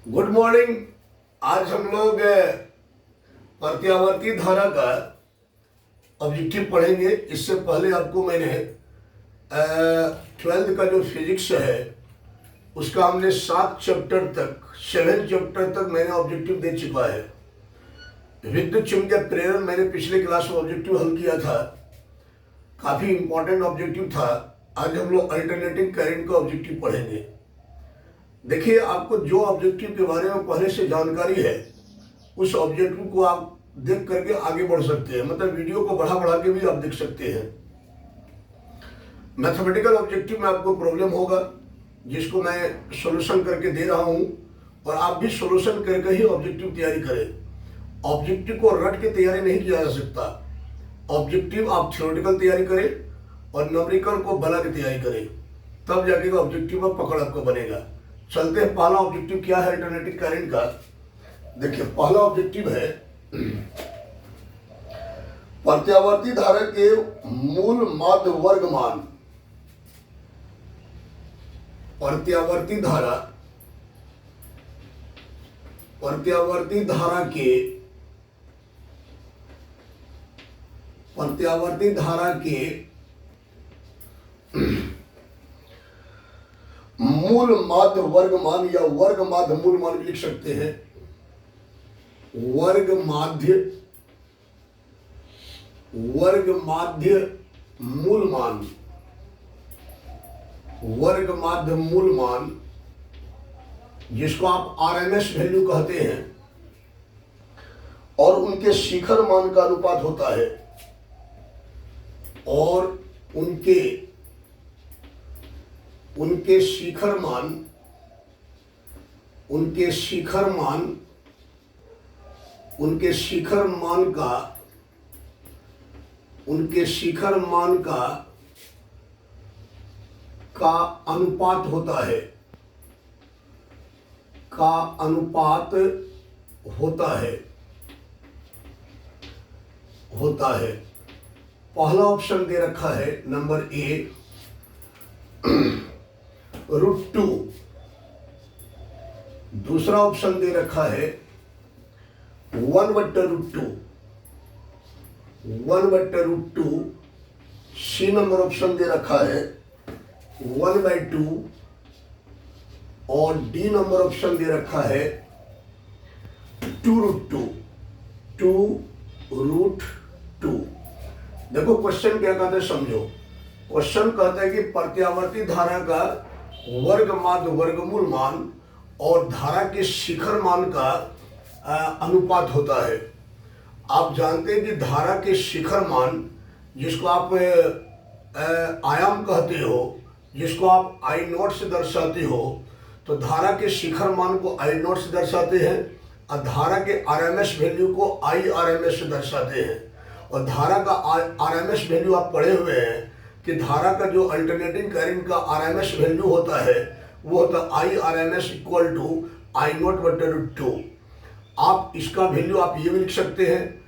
Good morning. आज हम लोग प्रत्यावर्ती धारा का ऑब्जेक्टिव पढ़ेंगे। इससे पहले आपको मैंने 12th का जो फिजिक्स है उसका हमने 7 चैप्टर तक मैंने ऑब्जेक्टिव दे चुका है। विद्युत चुंबकीय प्रेरण मैंने पिछले क्लास में ऑब्जेक्टिव हल किया था, काफ़ी इंपॉर्टेंट ऑब्जेक्टिव था। आज हम लोग अल्टरनेटिंग करंट का ऑब्जेक्टिव पढ़ेंगे। देखिए, आपको जो ऑब्जेक्टिव के बारे में पहले से जानकारी है उस ऑब्जेक्टिव को आप देख करके आगे बढ़ सकते हैं, मतलब वीडियो को बढ़ा बढ़ा के भी आप देख सकते हैं। मैथमेटिकल ऑब्जेक्टिव में आपको प्रॉब्लम होगा जिसको मैं सॉल्यूशन करके दे रहा हूं, और आप भी सॉल्यूशन करके ही ऑब्जेक्टिव तैयारी करें। ऑब्जेक्टिव को रट के तैयारी नहीं किया जा सकता। ऑब्जेक्टिव आप थ्योरेटिकल तैयारी करें और न्यूमेरिकल को बना के तैयारी करें, तब जाके ऑब्जेक्टिव में पकड़ आपको बनेगा। चलते हैं, पहला ऑब्जेक्टिव क्या है अल्टरनेटिंग करंट का। देखिए, पहला ऑब्जेक्टिव है प्रत्यावर्ती धारा के मूल माध्य वर्ग मान। प्रत्यावर्ती धारा के मूल माध्य वर्ग मान या वर्ग माध्य मूल मान भी लिख सकते हैं। वर्ग माध्य मूल मान जिसको आप आरएमएस वैल्यू कहते हैं, और उनके शिखर मान का अनुपात होता है, और उनके शिखर मान का अनुपात होता है, पहला ऑप्शन दे रखा है नंबर ए √2, दूसरा ऑप्शन दे रखा है 1/√2, सी नंबर ऑप्शन दे रखा है 1/2, और डी नंबर ऑप्शन दे रखा है 2√2। देखो क्वेश्चन क्या कहते हैं, समझो। क्वेश्चन कहता है कि प्रत्यावर्ती धारा का वर्ग माध्य वर्गमूल मान और धारा के शिखर मान का अनुपात होता है। आप जानते हैं कि धारा के शिखर मान जिसको आप आयाम कहते हो, जिसको आप I0 से दर्शाते हो, तो धारा के शिखर मान को I0 से दर्शाते हैं, और धारा के आरएमएस वैल्यू को IRMS से दर्शाते हैं। और धारा का आरएमएस वैल्यू आप पढ़े हुए हैं कि धारा का जो अल्टरनेटिंग करंट का आरएमएस वैल्यू होता है वो होता है IRMS = I0/√2। आप इसका वैल्यू आप ये भी लिख सकते हैं,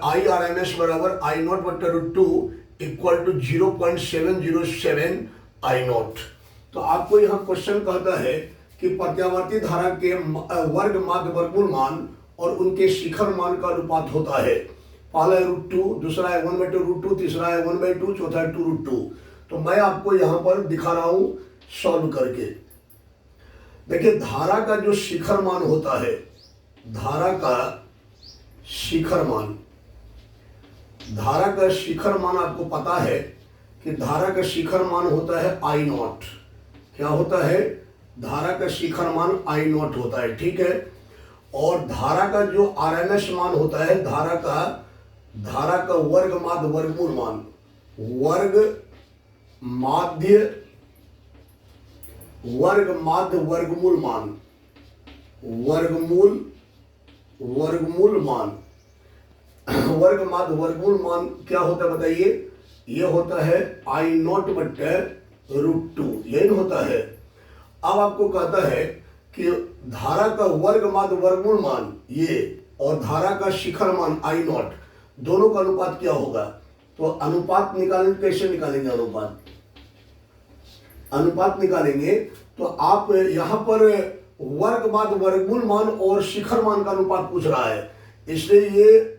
IRMS = I0/√2 = 0.707 I0। तो आपको यहाँ क्वेश्चन कहता है कि प्रत्यावर्ती धारा के वर्ग माध्य वर्गमूल मान और उनके शिखर मान का अनुपात होता है। पहला है √2, दूसरा है 1/√2, तीसरा है 1/2, चौथा है 2√2। तो मैं आपको यहाँ पर दिखा रहा हूँ सॉल्व करके। देखिए, धारा का जो शिखर मान होता है, धारा का शिखर मान आपको पता है कि धारा का शिखर मान होता है I0। क्या होता है? धारा का शिखर मान I0 होता है, ठीक है। और धारा का जो आरएमएस मान होता है, धारा का वर्ग माध्य वर्गमूल मान, वर्गमूल मान क्या होता है बताइए? ये होता है I0/√2, यही होता है। अब आपको कहता है कि धारा का वर्ग माध्य वर्गमूल मान ये और धारा का शिखर मान I0 दोनों का अनुपात क्या होगा? तो अनुपात निकालेंगे, कैसे निकालेंगे? अनुपात निकालेंगे तो आप यहाँ पर वर्ग बाद वर्गमूल मान और शिखर मान का अनुपात पूछ रहा है, इसलिए ये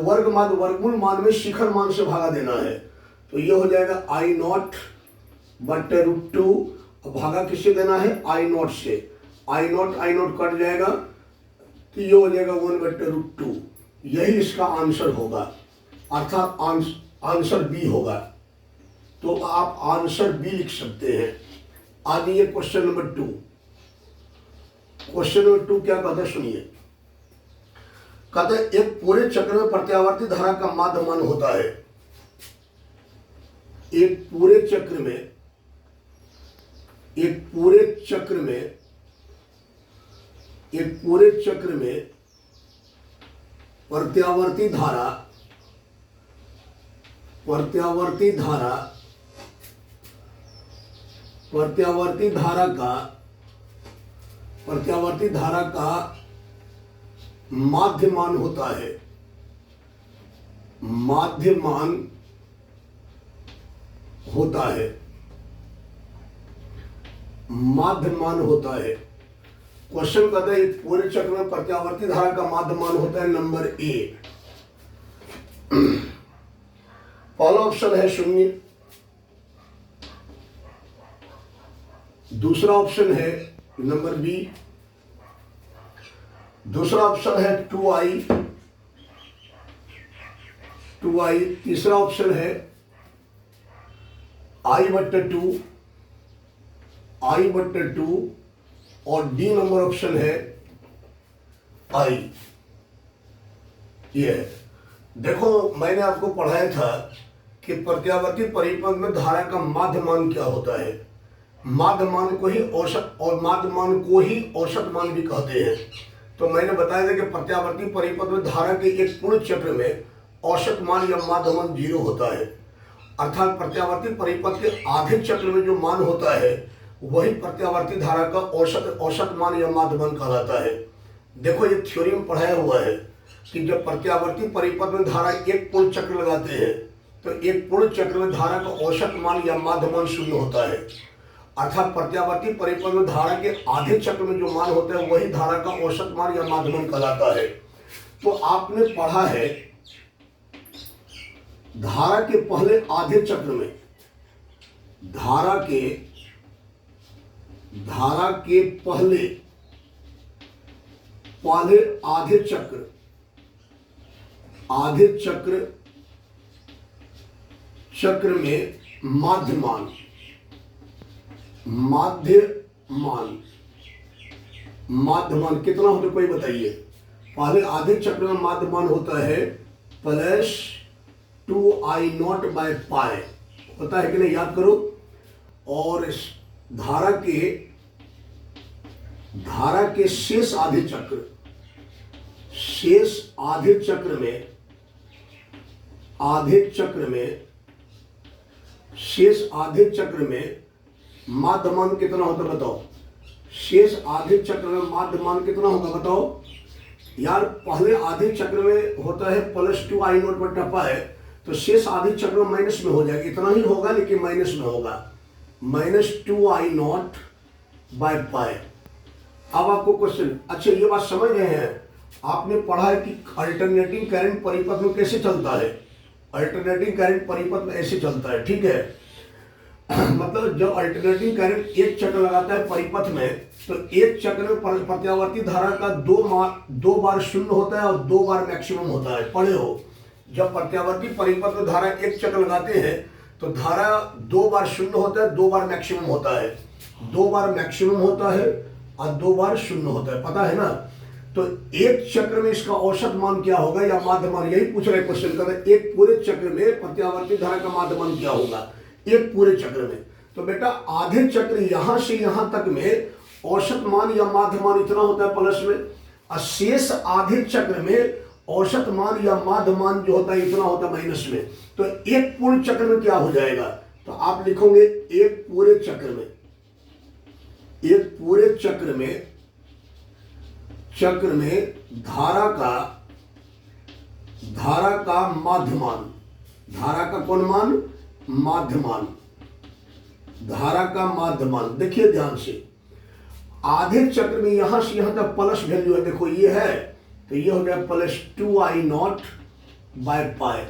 वर्ग बाद वर्गमूल मान में शिखर मान से भागा देना है। तो ये हो जाएगा आई नॉट बटे रूट टू, भागा किससे देना है, आई नॉट से, आई नॉट कट जाएगा तो ये हो जाएगा 1/√2। यही इसका आंसर होगा, अर्थात आंसर बी होगा। तो आप आंसर बी लिख सकते हैं। आइए क्वेश्चन नंबर 2। क्वेश्चन नंबर 2 क्या कहता है सुनिए। कहते हैं एक पूरे चक्र में प्रत्यावर्ती धारा का माध्यमान होता है। एक पूरे चक्र में प्रत्यावर्ती धारा का माध्यमान होता है। क्वेश्चन कहता है पूरे चक्र में प्रत्यावर्ती धारा का माध्यमान होता है। नंबर ए, पहला ऑप्शन है 0, दूसरा ऑप्शन है नंबर बी, दूसरा ऑप्शन है 2i, तीसरा ऑप्शन है i/2 और डी नंबर ऑप्शन है i। ये है। देखो मैंने आपको पढ़ाया था कि प्रत्यावर्ती परिपथ में धारा का माध्यमान क्या होता है। माध्यमान को ही औसत और माध्यमान को ही औसत मान भी कहते हैं। तो मैंने बताया था कि प्रत्यावर्ती परिपथ में धारा के एक पूर्ण चक्र में औसत मान या माध्यमान 0 होता है। अर्थात प्रत्यावर्ती परिपथ के आधे चक्र में जो मान होता है वही प्रत्यावर्ती धारा का औसत मान या माध्यमान कहलाता है। देखो ये थ्योरी में पढ़ाया हुआ है कि जब प्रत्यावर्ती परिपथ में धारा एक पूर्ण चक्र लगाते हैं तो एक पूर्ण चक्र में धारा का औसत मान या माध्यमान 0 होता है। अर्थात प्रत्यावर्ती परिपथ में धारा के आधे चक्र में जो मान होता है वही धारा का औसत मान या माध्यमान कहलाता है। तो आपने पढ़ा है धारा के पहले आधे चक्र में धारा के पहले आधे चक्र में माध्यमान कितना होता है कोई बताइए। पहले आधे चक्र में माध्यमान होता है +2i0/π होता है कि नहीं, याद करो। और इस धारा के शेष आधे चक्र में माध्यमान कितना होता है बताओ। शेष आधे चक्र में माध्यमान कितना होगा बताओ यार। पहले आधे चक्र में होता है +2i0/π, तो शेष आधे चक्र में माइनस में हो जाएगा। इतना ही होगा लेकिन माइनस में होगा, -2i0/π। अब आपको क्वेश्चन, अच्छा ये बात समझ रहे हैं, आपने पढ़ा है कि अल्टरनेटिंग करंट परिपथ में कैसे चलता है। अल्टरनेटिंग करंट परिपथ में ऐसे चलता है, ठीक है। मतलब जब अल्टरनेटिंग करंट एक चक्र लगाता है परिपथ में तो एक चक्र में प्रत्यावर्ती धारा का दो बार शून्य होता है और 2 बार मैक्सिमम होता है। पढ़े हो, जब प्रत्यावर्ती परिपथ में धारा एक चक्र लगाते हैं तो धारा 2 बार शून्य होता है, 2 बार मैक्सिमम होता है। 2 बार मैक्सिमम होता है और 2 बार शून्य होता है, पता है ना। तो एक चक्र में इसका औसत मान क्या होगा या माध्यमान, यही पूछ रहे क्वेश्चन कर रहे। एक पूरे चक्र में प्रत्यावर्ती धारा का माध्यमान क्या होगा एक पूरे चक्र में। तो बेटा आधे चक्र यहां से यहां तक में औसत मान या माध्यमान इतना होता है प्लस में, और शेष आधे चक्र में औसत मान या माध्यमान जो होता है इतना होता है माइनस में। तो एक पूर्ण चक्र में क्या हो जाएगा, तो आप लिखोगे एक पूरे चक्र में धारा का माध्यमान, धारा का कौन मान, माध्यमान, धारा का माध्यमान। देखिए ध्यान से, आधे चक्र में यहां से यहां तक प्लस वैल्यू है, देखो ये है, तो ये हो गया +2I0 बाय पाई,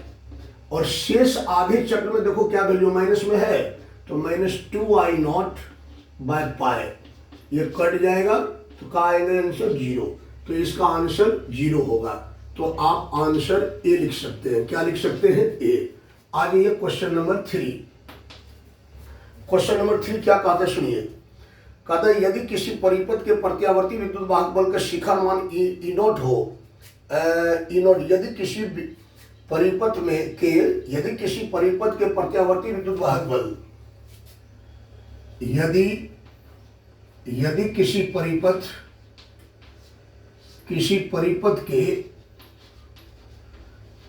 और शेष आधे चक्र में देखो क्या वैल्यू माइनस में है, तो -2I0 बाय पाई, ये कट जाएगा तो क्या आएगा आंसर 0, तो इसका आंसर 0 होगा। तो आप आंसर ए लिख सकते हैं। क्या लिख सकते हैं? ए। आ जाइए क्वेश्चन नंबर 3। क्वेश्चन नंबर 3 क्या कहते हैं सुनिए। कहता है यदि किसी परिपथ के प्रत्यावर्ती विद्युत वाहक बल का शिखर मान ई नॉट हो, यदि किसी परिपथ में के यदि किसी परिपथ के प्रत्यावर्ती विद्युत वाहक बल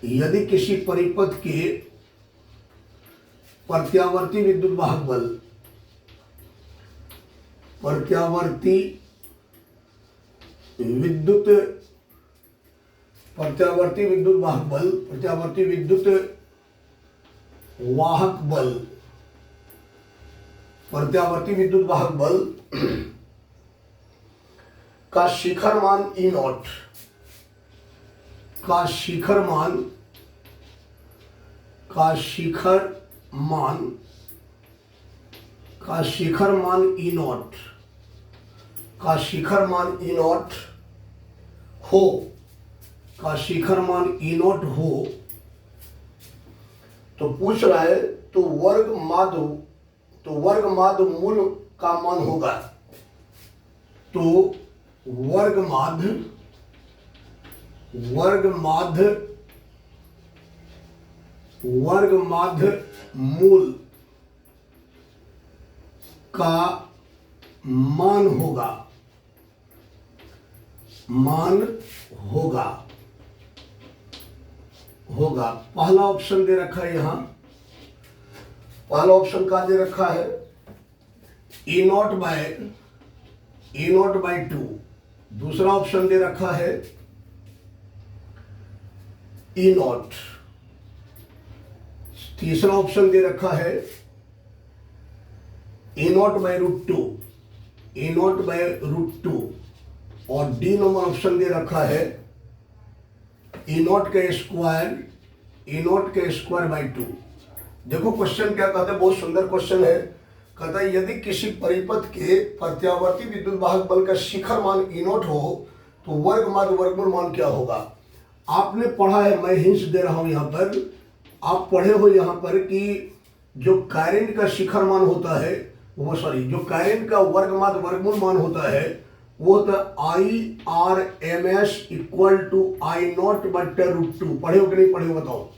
यदि किसी परिपथ के प्रत्यावर्ती विद्युत वाहक बल प्रत्यावर्ती विद्युत वाहक बल का शिखर मान ई नॉट का शिखर मान ई नॉट हो, तो पूछ रहा है तो वर्ग माध्य मूल का मान होगा, तो वर्ग माध्य मूल का मान होगा। पहला ऑप्शन दे रखा है यहां, पहला ऑप्शन का दे रखा है ई नॉट बाय 2, दूसरा ऑप्शन दे रखा है ई नॉट, तीसरा ऑप्शन दे रखा है ई नॉट बाय √2, और डी नंबर ऑप्शन दे रखा है ई नॉट का स्क्वायर बाय 2। देखो क्वेश्चन क्या कहता है, बहुत सुंदर क्वेश्चन है। कहता है यदि किसी परिपथ के प्रत्यावर्ती विद्युत वाहक बल का शिखर मान ई नॉट हो, तो वर्ग माध्य वर्गमूल मान क्या होगा। आपने पढ़ा है, मैं हिंस दे रहा हूं यहाँ पर, आप पढ़े हो यहाँ पर कि जो कारेंट का शिखर मान होता है जो कारेंट का वर्ग माध्य वर्गमूल मान होता है वो होता है IRMS = I0/√2। पढ़े हो कि नहीं पढ़े हो बताओ।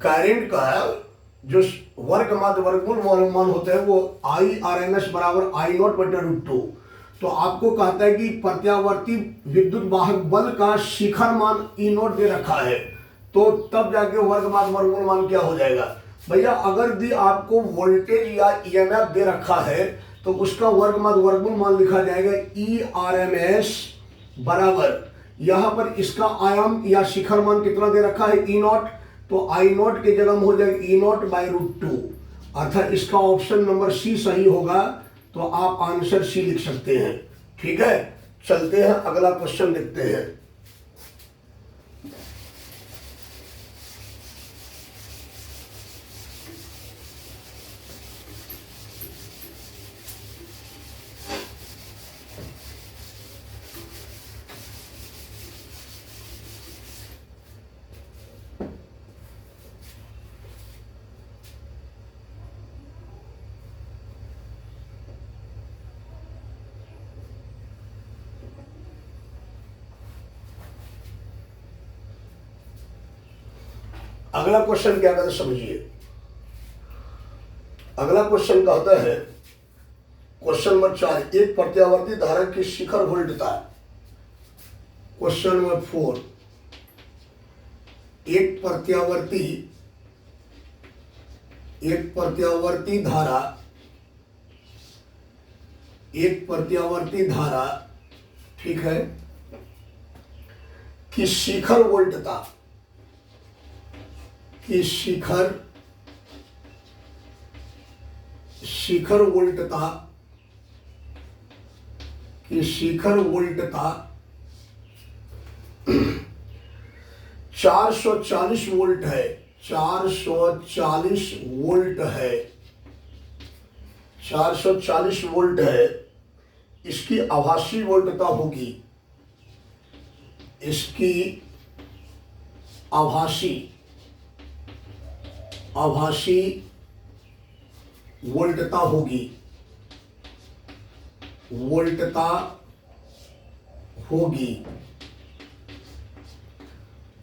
कारेंट का जो वर्ग माध्य वर्गमूल मान होता है वो IRMS = I0/√2। तो आपको कहता है कि प्रत्यावर्ती विद्युत वाहक बल का शिखर मान ई नॉट दे रखा है, तो तब जाके वर्ग माध्य वर्गमूल मान क्या हो जाएगा। भैया अगर दी आपको वोल्टेज या EMF दे रखा है तो उसका वर्ग माध्य वर्गमूल मान लिखा जाएगा ERMS बराबर, यहां पर इसका आयाम या शिखर मान कितना दे रखा है ई नॉट, तो I0 की जगह में हो जाएगा E0/√2, अर्थात इसका ऑप्शन नंबर सी सही होगा। तो आप आंसर सी लिख सकते हैं। ठीक है, चलते हैं अगला क्वेश्चन देखते हैं। अगला क्वेश्चन क्या कहता है समझिए। अगला क्वेश्चन कहता है क्वेश्चन नंबर 4, एक प्रत्यावर्ती धारा की शिखर वोल्टता। क्वेश्चन नंबर 4, एक प्रत्यावर्ती धारा ठीक है कि शिखर वोल्टता कि शिखर वोल्टता 440 वोल्ट है, 440 वोल्ट है, 440 वोल्ट है। इसकी आभासी वोल्टता होगी, इसकी आभासी वोल्टता होगी,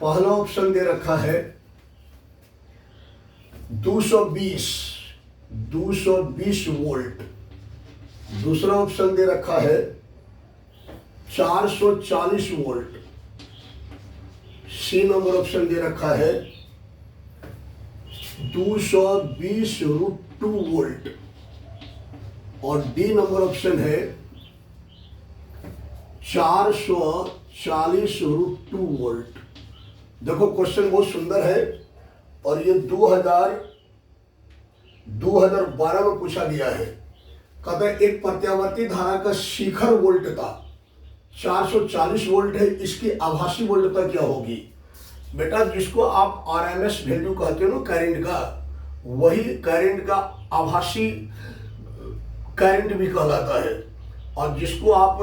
पहला ऑप्शन दे रखा है 220 वोल्ट। दूसरा ऑप्शन दे रखा है 440 वोल्ट। सी नंबर ऑप्शन दे रखा है 220√2 वोल्ट और डी नंबर ऑप्शन है 440√2 वोल्ट। देखो क्वेश्चन बहुत सुंदर है और ये 2012 में पूछा गया है। कहता है एक प्रत्यावर्ती धारा का शिखर वोल्टता 440 वोल्ट है, इसकी आभासी वोल्टता क्या होगी? बेटा जिसको आप आरएमएस वैल्यू कहते हो ना करंट का, वही करंट का आभासी करंट भी कहलाता है। और जिसको आप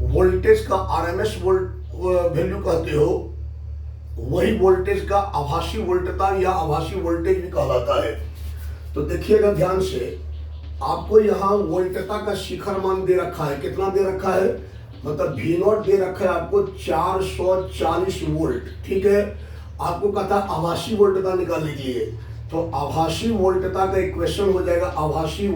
वोल्टेज का आरएमएस वैल्यू कहते हो, वही वोल्टेज का आभासी वोल्टता या आभासी वोल्टेज भी कहलाता है। तो देखिएगा ध्यान से, आपको यहाँ वोल्टता का शिखर मान दे रखा है। कितना दे रखा है? मतलब V0 दे रखा है आपको 440 वोल्ट। ठीक है, आपको कहता है आभासी वोल्टता निकालने के लिए, तो आभासी वोल्टता का इक्वेशन हो जाएगा आभासी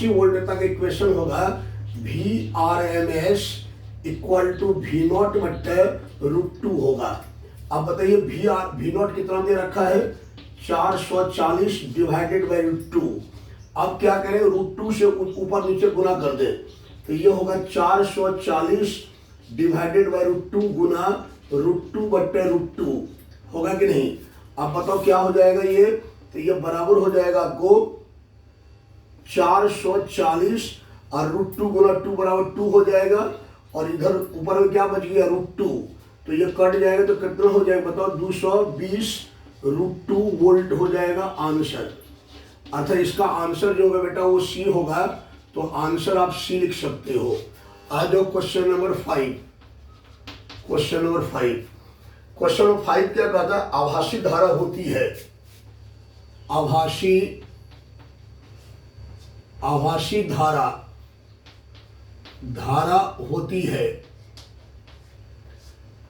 वोल्टता का इक्वेशन होगा VRMS इक्वल टू V0/√2 होगा। अब बताइए V0 कितना दे रखा है? 440 डिवाइडेड बाई √2। अब क्या करें, √2 से ऊपर नीचे गुना कर दे, तो ये होगा 440 डिवाइडेड बाई √2 गुना √2/√2 होगा कि नहीं? अब बताओ क्या हो जाएगा ये? तो ये बराबर हो जाएगा आपको 440 और √2 गुना 2 बराबर 2 हो जाएगा, और इधर ऊपर में क्या बच गया? √2, तो ये कट जाएगा तो कितना हो जाएगा बताओ? 220√2 वोल्ट हो जाएगा आंसर। अर्थात इसका आंसर जो होगा बेटा वो सी होगा। तो आंसर आप सी लिख सकते हो। आ जाओ क्वेश्चन नंबर 5। क्वेश्चन नंबर 5 क्या कहता है? आभासी धारा होती है, आभासी धारा होती है,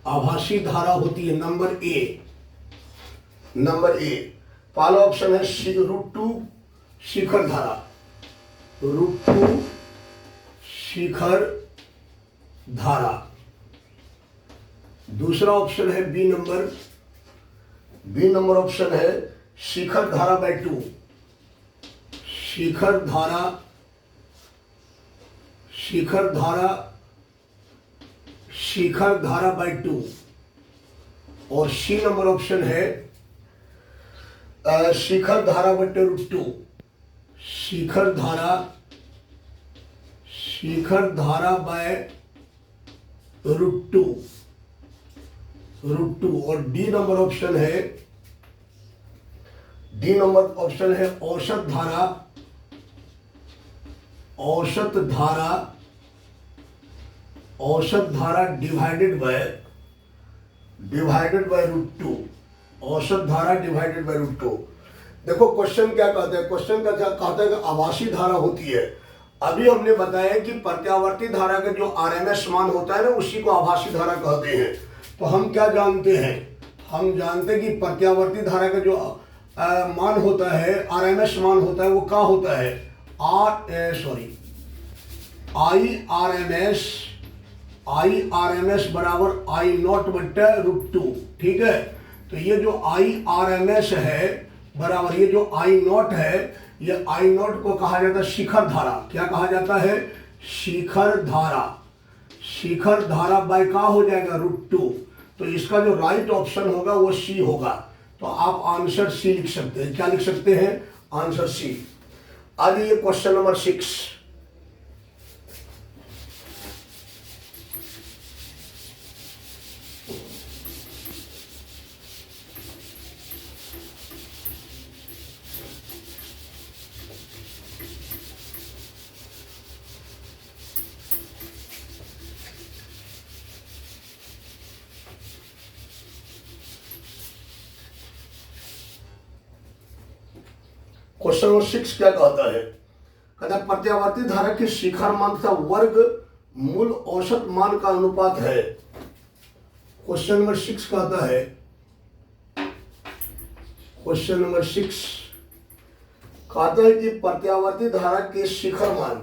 आभासी धारा होती है। नंबर ए पहला ऑप्शन है √2 शिखर धारा, √2 शिखर धारा। दूसरा ऑप्शन है बी नंबर ऑप्शन है शिखर धारा बाई 2, शिखर धारा बाई 2। और सी नंबर ऑप्शन है शिखर धारा बटे √2, शिखर धारा बाय √2। और डी नंबर ऑप्शन है औसत धारा डिवाइडेड बाय √2, औसत धारा डिवाइडेड बाय √2। देखो क्वेश्चन क्या कहते हैं? क्वेश्चन का क्या कहता है कि आभासी धारा होती है। अभी हमने बताया कि प्रत्यावर्ती धारा का जो आरएमएस मान होता है ना, उसी को आभासी धारा कहते हैं। तो हम क्या जानते हैं? हम जानते हैं कि प्रत्यावर्ती धारा का जो मान होता है, आरएमएस मान होता है, वो क्या होता है? IRMS बराबर I0/√2। ठीक है, तो ये जो IRMS है बराबर ये जो I0 है, ये I0 को कहा जाता है शिखर धारा। क्या कहा जाता है? शिखर धारा बाय का हो जाएगा √2। तो इसका जो राइट ऑप्शन होगा वो सी होगा। तो आप आंसर सी लिख सकते हैं। क्या लिख सकते हैं? Answer C. आगे ये क्वेश्चन नंबर 6। क्वेश्चन नंबर 6 क्या कहता है? कहता है प्रत्यावर्ती धारा के शिखर मान तथा वर्ग मूल औसत मान का अनुपात है। क्वेश्चन नंबर 6 कहता है, क्वेश्चन नंबर 6 कहता है कि प्रत्यावर्ती धारा के शिखर मान,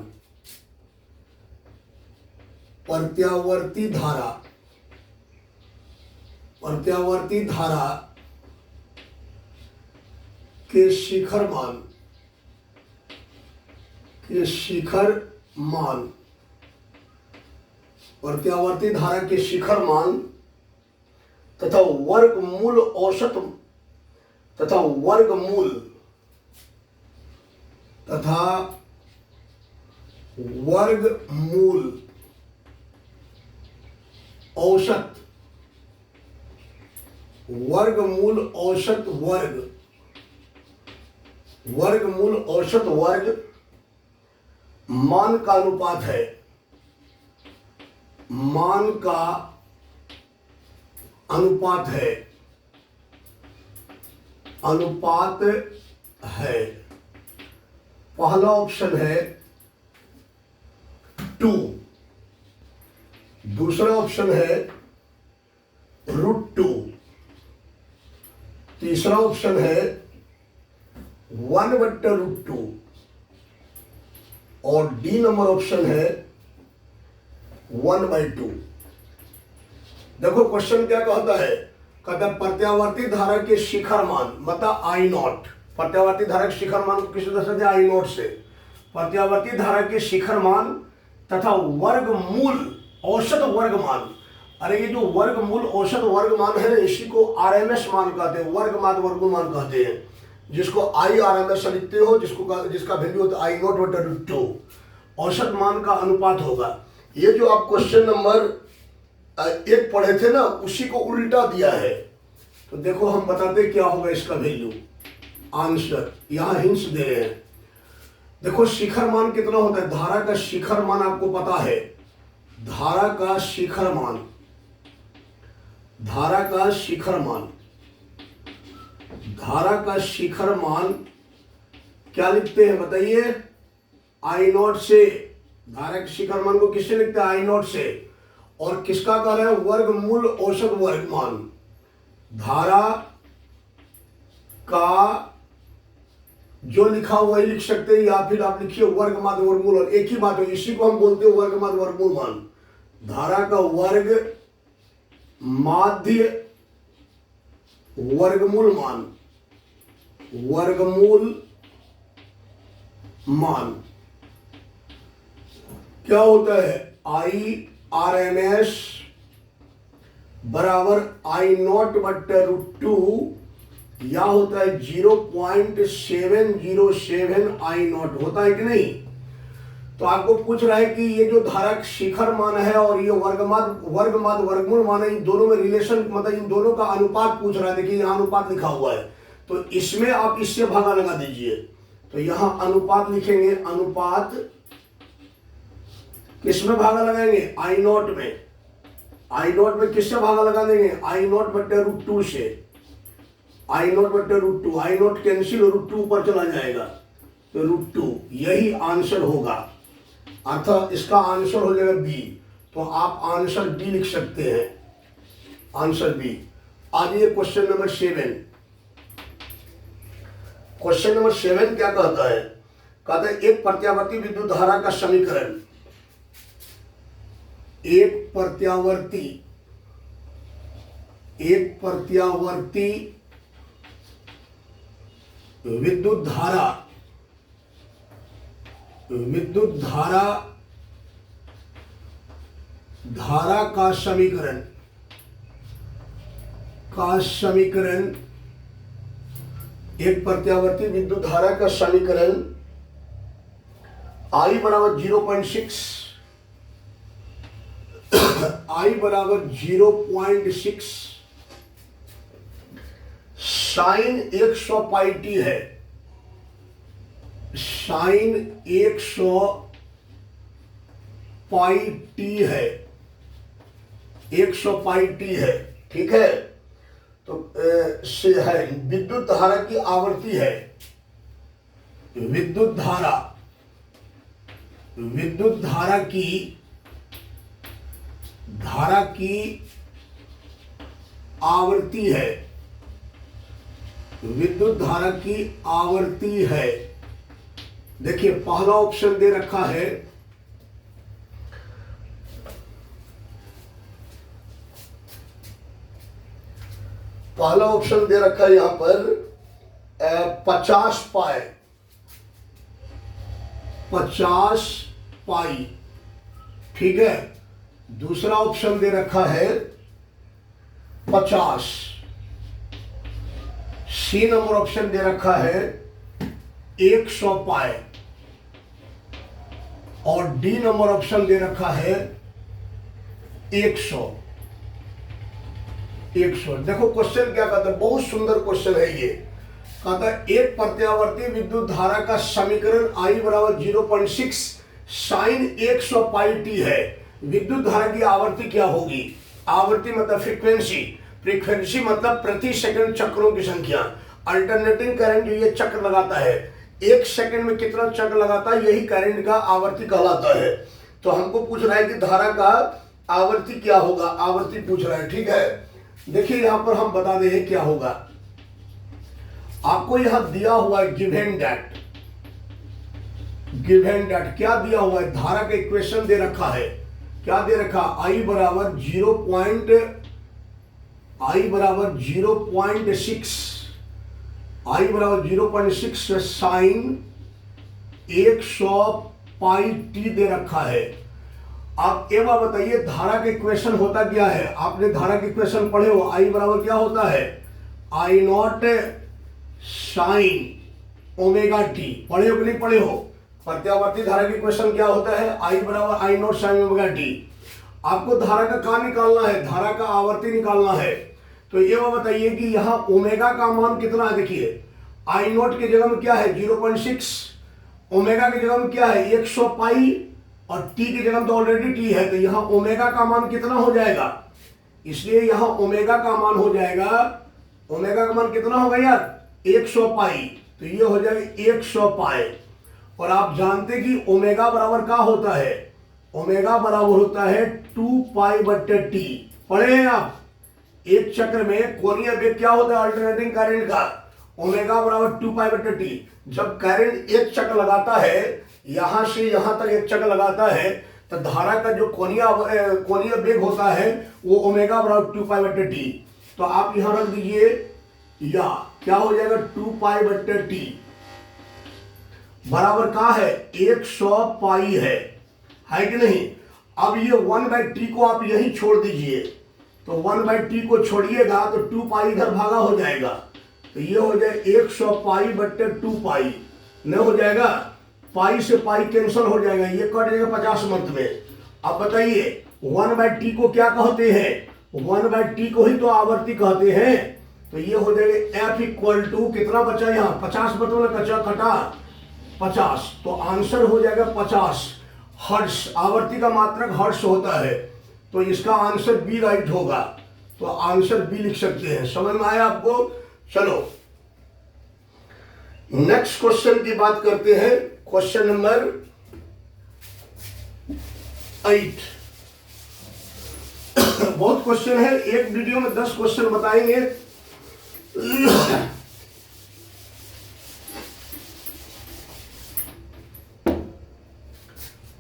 प्रत्यावर्ती धारा के शिखर मान, प्रत्यावर्ती धारा के शिखर मान तथा वर्गमूल औसत तथा वर्गमूल औसत वर्ग मान का अनुपात है, पहला ऑप्शन है 2, दूसरा ऑप्शन है √2, तीसरा ऑप्शन है 1/√2 और डी नंबर ऑप्शन है 1/2। देखो क्वेश्चन क्या कहता है? कहता है प्रत्यावर्ती धारा के शिखर मान मतलब I0, प्रत्यावर्ती धारा के शिखर मान को किस तरह से? I0 से। प्रत्यावर्ती धारा के शिखर मान तथा वर्गमूल औसत वर्ग मान। अरे ये जो वर्गमूल औसत वर्ग मान है ना, इसी को RMS मान कहते हैं, वर्गमूल मान कहते हैं, जिसको IRMS लिखते हो, जिसका वैल्यू होता है I0/√2, औसत मान का अनुपात होगा। ये जो आप क्वेश्चन नंबर 1 पढ़े थे ना, उसी को उल्टा दिया है। तो देखो हम बताते क्या होगा इसका वैल्यू, आंसर यहां हिंट्स दे रहे हैं। देखो शिखर मान कितना होता है? धारा का शिखर मान आपको पता है, धारा का शिखर मान क्या लिखते हैं बताइए? I0 से। धारा के शिखर मान को किससे लिखते हैं? I0 से। और किसका कह रहे हैं? वर्गमूल औसत वर्ग मान। धारा का जो लिखा हुआ ही लिख सकते हैं, या फिर आप लिखिए वर्ग माध्य वर्गमूल, और एक ही बात है, इसी को हम बोलते हैं वर्ग माध्य वर्गमूल मान। धारा का वर्ग माध्य वर्गमूल मान क्या होता है? IRMS बराबर I0/√2 या होता है 0.707 I0, होता है कि नहीं? तो आपको पूछ रहा है कि ये जो धारा शिखर मान है और ये वर्गमूल मान है, इन दोनों में रिलेशन मतलब इन दोनों का अनुपात पूछ रहा है। देखिए यहाँ अनुपात लिखा हुआ है, तो इसमें आप इससे भागा लगा दीजिए। तो यहाँ अनुपात लिखेंगे, अनुपात किसमें भागा लगाएंगे? I0 में। I0 में किससे भागा लगा देंगे? I0/√2 से। I0/√2, I0 कैंसिल, √2 ऊपर चला जाएगा, तो √2 यही आंसर होगा। अर्थात इसका आंसर हो जाएगा बी। तो आप आंसर बी लिख सकते हैं, आंसर बी। आगे क्वेश्चन नंबर 7। क्वेश्चन नंबर 7 क्या कहता है? कहता है एक प्रत्यावर्ती विद्युत धारा का समीकरण, एक प्रत्यावर्ती विद्युत धारा का समीकरण, एक प्रत्यावर्ती विद्युत धारा का समीकरण आई बराबर 0.6, आई बराबर 0.6, साइन 100 पाई टी है, साइन 100 पाई टी है, 100 पाई टी है, ठीक है। तो से है विद्युत धारा की आवर्ती है, विद्युत धारा की आवर्ती है, विद्युत धारा की आवर्ती है। देखिए पहला ऑप्शन दे रखा है, पहला ऑप्शन दे रखा है यहां पर 50 पाई, 50 पाई, ठीक है। दूसरा ऑप्शन दे रखा है 50, सी नंबर ऑप्शन दे रखा है 100 पाई, और डी नंबर ऑप्शन दे रखा है 100। देखो क्वेश्चन क्या कहता है, बहुत सुंदर क्वेश्चन है ये। कहता है एक प्रत्यावर्ती विद्युत धारा का समीकरण I बराबर 0.6 साइन 100 पाई टी है, विद्युत धारा की आवर्ती क्या होगी। आवर्ती मतलब फ्रीक्वेंसी, फ्रीक्वेंसी मतलब प्रति सेकंड चक्रों की संख्या। अल्टरनेटिंग करंट ये चक्र लगाता है, 1 सेकंड में कितना चक्र लगाता है, यही करंट का आवर्ती कहलाता है। तो हमको पूछ रहा है कि धारा का आवर्ती क्या होगा, आवर्ती पूछ रहा है, ठीक है। देखिए यहां पर हम बता दें क्या होगा। आपको यहां दिया हुआ है गिवन दैट, क्या दिया हुआ है, धारा का इक्वेशन दे रखा है। क्या दे रखा, I बराबर 0.6 साइन 100 पाई टी दे रखा है। आप एक बार बताइए धारा का इक्वेशन होता क्या है, आपने धारा के इक्वेशन पढ़े हो। I बराबर क्या होता है, I not sine omega T, पढ़े हो कि नहीं पढ़े हो। प्रत्यावर्ती धारा की इक्वेशन क्या होता है, I बराबर I not sine omega T. आपको धारा का कहाँ निकालना है, धारा का आवर्ती निकालना है। तो ये बात बताइए कि यहाँ ओमेगा का मान कितना है। देखिए I नॉट की जगह में क्या है 0.6, ओमेगा की जगह में क्या है 100 पाई, और टी की जगह तो ऑलरेडी टी है। तो यहाँ ओमेगा का मान कितना हो जाएगा, इसलिए यहाँ ओमेगा का मान हो जाएगा, ओमेगा का मान कितना होगा यार 100 पाई। तो ये हो जाएगा 100 पाई। और आप जानते कि ओमेगा बराबर क्या होता है, ओमेगा बराबर होता है 2 पाई बट्टे टी। पढ़े हैं आप, एक चक्र में कोणीय वेग क्या होता है अल्टरनेटिंग करंट का, ओमेगा बराबर 2 पाई बट्टे टी। जब करंट एक चक्र लगाता है, यहां से यहां तक एक चक्र लगाता है, तो धारा का जो कोणीय वेग होता है वो ओमेगा बराबर 2 पाई बट्टे टी। तो आप यहां रख दीजिए, या क्या हो जाएगा 2 पाई बट्टे टी बराबर क्या है 100 पाई है कि नहीं। अब ये 1/t को आप यही छोड़ दीजिए, तो 1/t को छोड़िएगा तो 2 पाई इधर भागा हो जाएगा। तो ये हो जाए 100 पाई बट्टे 2 पाई, न हो जाएगा, पाई से पाई कैंसिल हो जाएगा, ये कट जाएगा 50 मंथ में। अब बताइए 1/t को क्या कहते हैं, 1/t को ही तो आवर्ती कहते हैं। तो ये हो जाएगा F इक्वल टू कितना बचा यहाँ 50 मतलब कचा कटा 50, तो आंसर हो जाएगा 50 हर्ट्ज। आवर्ती का मात्रक हर्ट्ज होता है, तो इसका आंसर बी राइट होगा। तो आंसर बी लिख सकते हैं। समझ में आया आपको। चलो नेक्स्ट क्वेश्चन की बात करते हैं, क्वेश्चन नंबर 8। बहुत क्वेश्चन है, एक वीडियो में 10 क्वेश्चन बताएंगे।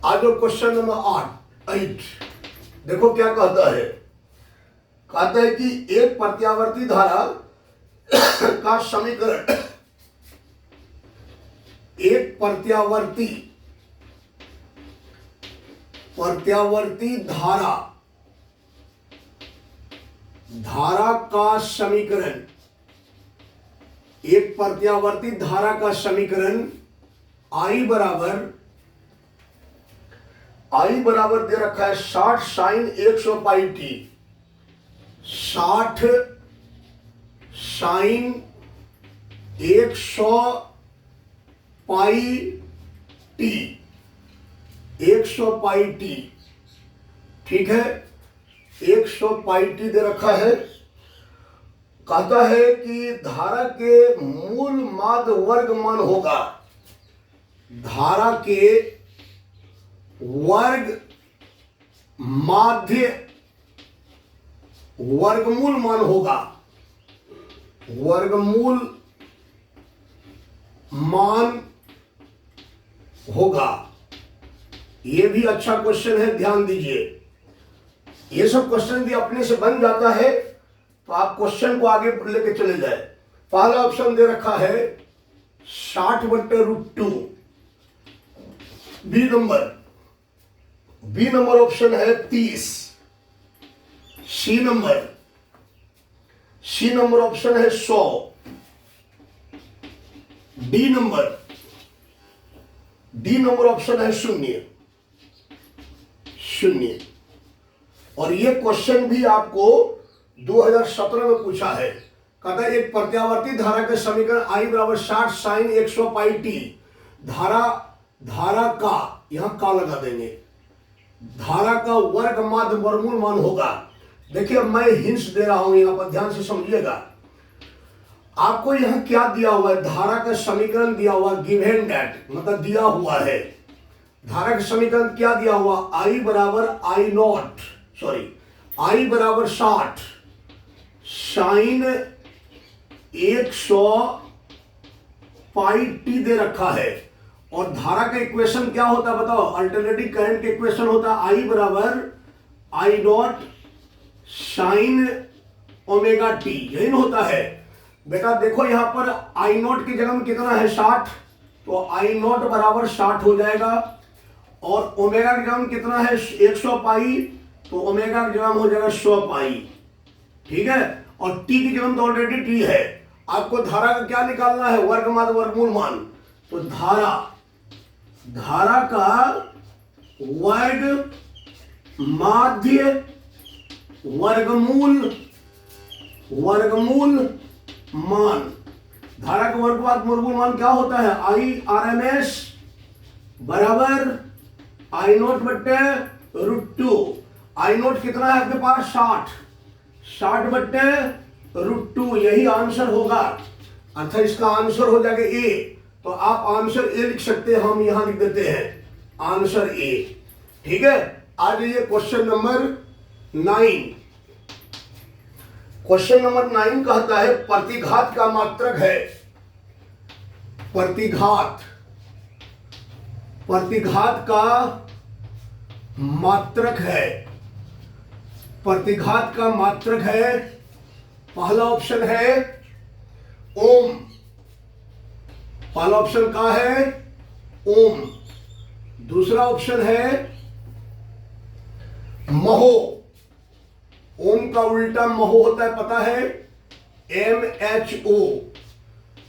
आज क्वेश्चन नंबर 8। देखो क्या कहता है, कहता है कि एक प्रत्यावर्ती धारा का समीकरण, एक प्रत्यावर्ती धारा का समीकरण, एक प्रत्यावर्ती धारा का समीकरण I बराबर आई बराबर दे रखा है 60 sign 100 pi T. 60 sign 100 pi T, 100 pi T, ठीक है। 100 पाई टी दे रखा है। कहता है कि धारा के मूल माध्य वर्ग मान होगा, धारा के वर्ग माध्य वर्गमूल मान होगा, वर्गमूल मान होगा। यह भी अच्छा क्वेश्चन है, ध्यान दीजिए। ये सब क्वेश्चन भी अपने से बन जाता है तो आप क्वेश्चन को आगे लेके चले जाए। पहला ऑप्शन दे रखा है 60/√2। बी नंबर ऑप्शन है 30। सी नंबर ऑप्शन है 100। डी नंबर ऑप्शन है 0। और ये क्वेश्चन भी आपको 2017 में पूछा है। कहता है एक प्रत्यावर्ती धारा के समीकरण I बराबर 60 साइन 100 पाई टी, धारा का, यहां का लगा देंगे, धारा का वर्ग माध्य वर्गमूल मान होगा। देखिए मैं हिंट्स दे रहा हूं, यहां पर ध्यान से समझिएगा। आपको यहां क्या दिया हुआ है, धारा का समीकरण दिया हुआ, गिवन दैट मतलब दिया हुआ है। धारा का समीकरण क्या दिया हुआ, I बराबर I बराबर 60 साइन 100 पाई टी दे रखा है। और धारा का इक्वेशन क्या होता है बताओ, अल्टरनेटिव करंट का इक्वेशन होता है I बराबर I0 साइन ओमेगा टी, यही होता है बेटा। देखो यहां पर I0 की जगह में कितना है 60, तो I0 बराबर 60 हो जाएगा। और ओमेगा की जगह में कितना है 100 पाई, तो ओमेगा की जगह में हो जाएगा 100 पाई, ठीक है। और टी की जगह में तो ऑलरेडी टी है। आपको धारा का क्या निकालना है, वर्ग माध्य वर्गमूल मान। तो धारा का वर्ग माध्य वर्गमूल मान, धारा का वर्ग माध्य वर्गमूल मान क्या होता है, I/RMS बराबर I0/√2। I0 कितना है आपके पास 60/√2, यही आंसर होगा। अर्थात इसका आंसर हो जाएगा ए। तो आप आंसर ए लिख सकते हैं, हम यहां लिख देते हैं आंसर ए, ठीक है। आज ये क्वेश्चन नंबर 9। क्वेश्चन नंबर 9 कहता है प्रतिघात का मात्रक है, प्रतिघात का मात्रक है, प्रतिघात का मात्रक है। पहला ऑप्शन है ओम, पहला ऑप्शन का है ओम। दूसरा ऑप्शन है महो, ओम का उल्टा महो होता है पता है, MHO।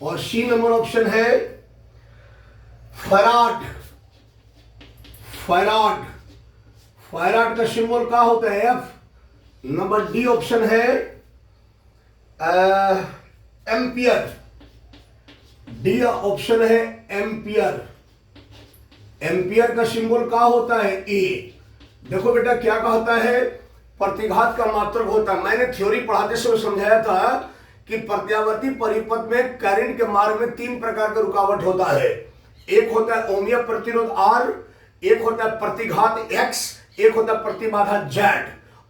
और सी नंबर ऑप्शन है फैराड, फैराड का सिंबल क्या होता है F। नंबर डी ऑप्शन है एम्पियर, डी ऑप्शन है एम्पियर। एम्पियर का सिंबल क्या होता है ए। देखो बेटा क्या कहता है, प्रतिघात का मात्रक होता है। मैंने थ्योरी पढ़ाते समय समझाया था कि प्रत्यावर्ती परिपथ में करंट के मार्ग में 3 प्रकार का रुकावट होता है। एक होता है ओमीय प्रतिरोध R, एक होता है प्रतिघात X, एक होता है प्रतिबाधा Z।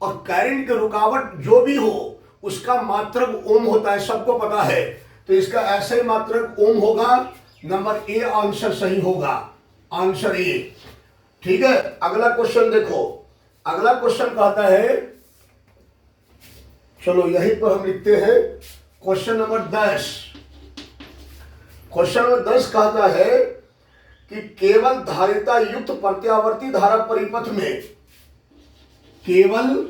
और करंट की रुकावट जो भी हो उसका मात्रक ओम होता है, सबको पता है। तो इसका ऐसा ही मात्रक ओम होगा। नंबर ए आंसर सही होगा, आंसर ए, ठीक है। अगला क्वेश्चन देखो, अगला क्वेश्चन कहता है, चलो यहीं पर हम लिखते हैं क्वेश्चन नंबर 10। क्वेश्चन नंबर 10 कहता है कि केवल धारिता युक्त प्रत्यावर्ती धारा परिपथ में, केवल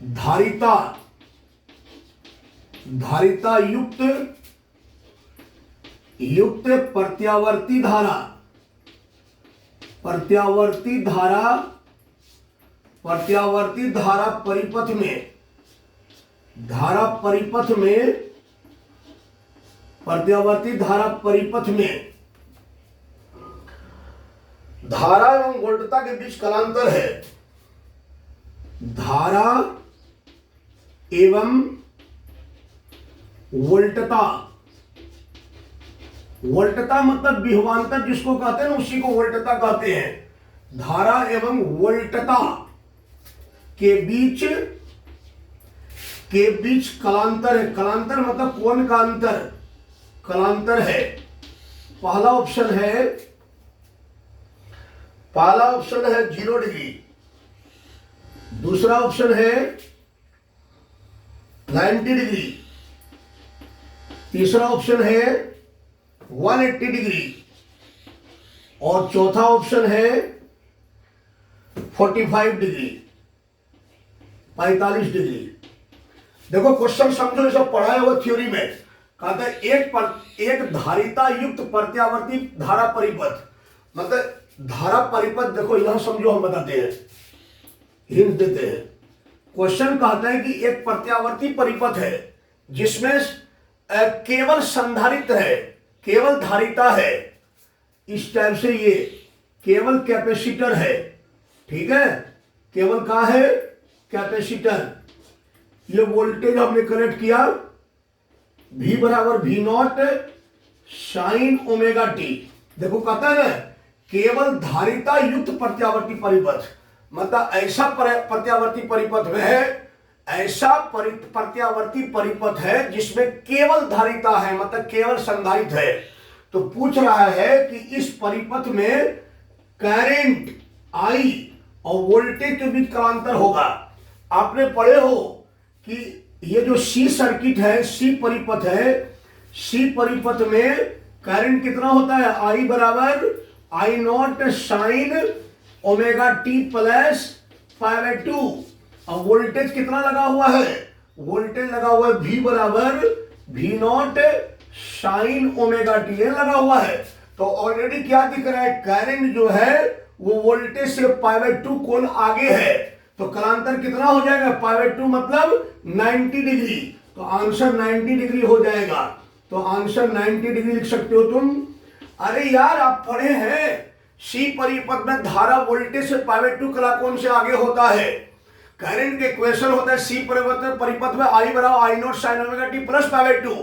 धारिता युक्त प्रत्यावर्ती धारा प्रत्यावर्ती धारा परिपथ में, प्रत्यावर्ती धारा परिपथ में धारा एवं वोल्टता के बीच कालांतर है। धारा एवं वोल्टता मतलब विभवांतर जिसको कहते हैं ना, उसी को वोल्टता कहते हैं। धारा एवं वोल्टता के बीच कालांतर है। कालांतर मतलब कोण का अंतर, कालांतर है। पहला ऑप्शन है 0 डिग्री, दूसरा ऑप्शन है 90 डिग्री, तीसरा ऑप्शन है 180 डिग्री और चौथा ऑप्शन है 45 डिग्री, 45 डिग्री। देखो क्वेश्चन समझो, ये सब पढ़ाया हुआ थ्योरी में। कहता है एक धारिता युक्त प्रत्यावर्ती धारा परिपथ, मतलब धारा परिपथ। देखो यहां समझो, हम बताते हैं, हिंट देते हैं। क्वेश्चन कहता है कि एक प्रत्यावर्ती परिपथ है जिसमें केवल संधारित्र है, केवल धारिता है। इस टाइप से ये केवल कैपेसिटर है, ठीक है, केवल कहां है, कैपेसिटर। ये वोल्टेज हमने कनेक्ट किया, V बराबर V0 साइन ओमेगा टी। देखो कहता है ना, केवल धारिता युक्त प्रत्यावर्ती परिपथ, मतलब ऐसा प्रत्यावर्ती परिपथ में है, ऐसा प्रत्यावर्ती परिपथ है जिसमें केवल धारिता है, मतलब केवल संधारित है। तो पूछ रहा है कि इस परिपथ में करंट I और वोल्टेज के बीच का अंतर होगा। आपने पढ़े हो कि ये जो सी सर्किट है, सी परिपथ है, सी परिपथ में करंट कितना होता है, I बराबर I0 sine omega T plus 5/2। और वोल्टेज कितना लगा हुआ है, वोल्टेज लगा हुआ है V बराबर V0 साइन ओमेगा टी लगा हुआ है। तो ऑलरेडी क्या दिख रहा है, करंट जो है वो वोल्टेज से 5/2 कोण आगे है। तो कालांतर कितना हो जाएगा, 5/2 मतलब 90 डिग्री। तो आंसर 90 डिग्री हो जाएगा। तो आंसर 90 डिग्री लिख सकते हो तुम। अरे यार आप पढ़े हैं, सी परिपथ में धारा वोल्टेज से 5/2 कलाकोण से आगे होता है। करंट के इक्वेशन होता है सी परिपथ में I बराबर I0 sine omega T plus 5/2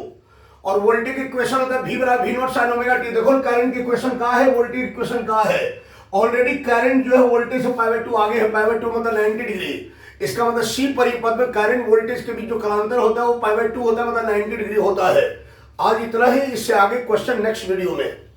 और वोल्टेज के इक्वेशन होता है V बराबर V0 साइन ओमेगा टी। देखो करंट की इक्वेशन कहाँ है, वोल्टेज इक्वेशन कहाँ है। ऑलरेडी करंट जो है वोल्टेज से 5/2 आगे है, 5/2 मतलब 90 डिग्री। इसका मतलब सी परिपथ में करंट वोल्टेज के बीच जो कालांतर होता है वो 5/2 होता है, मतलब 90 डिग्री होता है। आज इतना ही, इससे आगे क्वेश्चन नेक्स्ट वीडियो में।